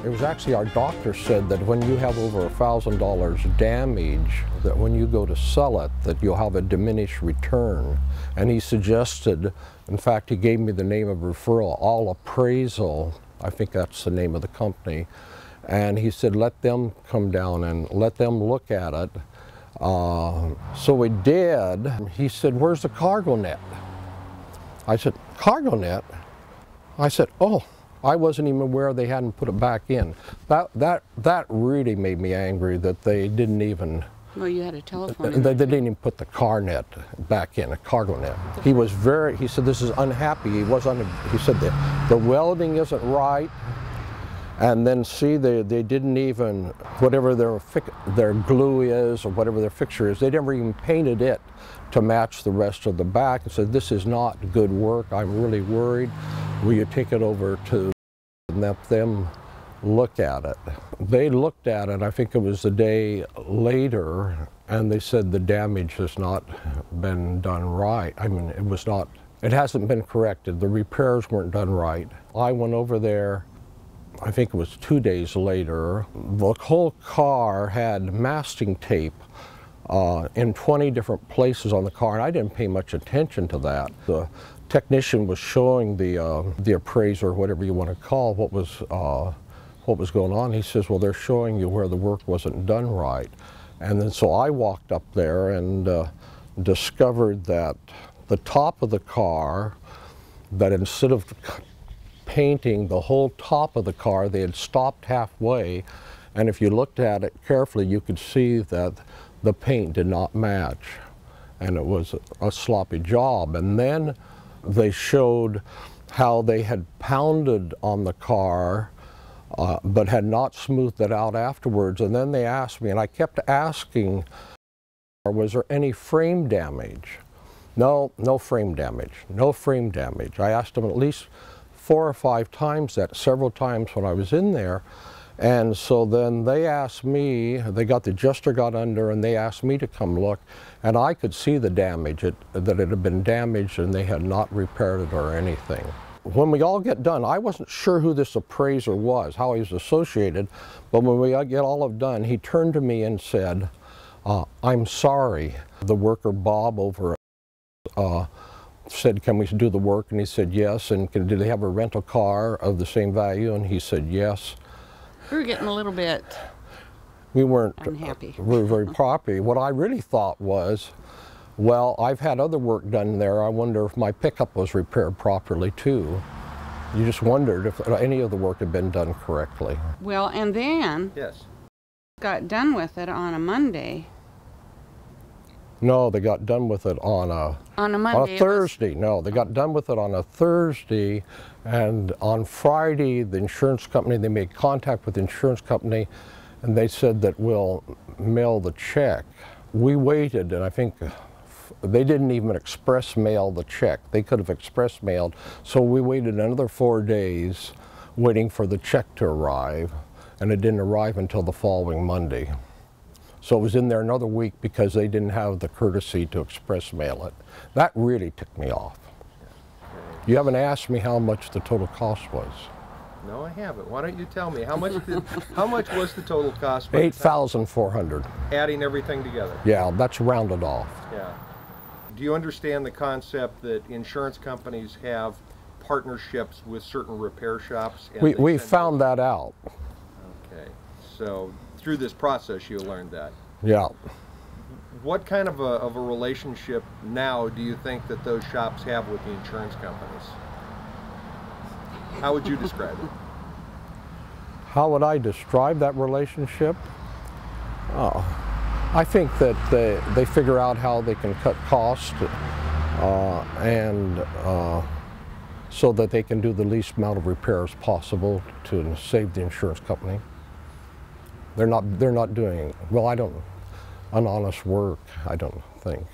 It was actually our doctor said that when you have over $1,000 damage, that when you go to sell it, that you'll have a diminished return. And he suggested, in fact, he gave me the name of referral, All Appraisal, I think that's the name of the company. And he said, let them come down and let them look at it. So we did. He said, where's the cargo net? I said, cargo net? I said, oh, I wasn't even aware they hadn't put it back in. That really made me angry that they didn't even. Well, you had a telephone. They didn't even put the car net back in, a cargo net. He said, this is unhappy. He said the welding isn't right. And then see, they didn't even, whatever their glue is or whatever their fixture is, they never even painted it to match the rest of the back and said, this is not good work, I'm really worried. Will you take it over to and let them look at it? They looked at it, I think it was the day later, and they said the damage has not been done right. I mean, it hasn't been corrected. The repairs weren't done right. I went over there, I think it was 2 days later. The whole car had masking tape in 20 different places on the car, and I didn't pay much attention to that. The technician was showing the appraiser, whatever you want to call, what was going on. He says, well, they're showing you where the work wasn't done right. And then so I walked up there and discovered that the top of the car, that instead of painting the whole top of the car, they had stopped halfway, and if you looked at it carefully, you could see that the paint did not match, and it was a sloppy job. And then they showed how they had pounded on the car, but had not smoothed it out afterwards. And then they asked me, and I kept asking, was there any frame damage? No, no frame damage, no frame damage. I asked them at least 4 or 5 times that, several times when I was in there. And so then they asked me, the adjuster got under and they asked me to come look, and I could see the damage, that it had been damaged and they had not repaired it or anything. When we all get done, I wasn't sure who this appraiser was, how he was associated, but when we get all of done, he turned to me and said, I'm sorry. The worker Bob over said, can we do the work? And he said yes. And do they have a rental car of the same value? And he said yes. We were getting a little bit we weren't unhappy. We were very happy. What I really thought was, well, I've had other work done there. I wonder if my pickup was repaired properly too. You just wondered if any of the work had been done correctly. Well, and then yes, got done with it on a Monday. No, they got done with it on a Monday. On a Thursday. No, they got done with it on a Thursday, and on Friday, the insurance company, they made contact with the insurance company, and they said that we'll mail the check. We waited, and I think they didn't even express mail the check. They could have express mailed, so we waited another 4 days waiting for the check to arrive, and it didn't arrive until the following Monday. So it was in there another week because they didn't have the courtesy to express mail it. That really ticked me off. You haven't asked me how much the total cost was. No, I haven't. Why don't you tell me how much was the total cost? $8,400. Adding everything together. Yeah, that's rounded off. Yeah. Do you understand the concept that insurance companies have partnerships with certain repair shops? And we found that out. Okay, so through this process you learned that. Yeah. What kind of a relationship now do you think that those shops have with the insurance companies? How would you describe it? How would I describe that relationship? Oh, I think that they figure out how they can cut costs and so that they can do the least amount of repairs possible to save the insurance company. They're not doing, well, an honest work, I don't think.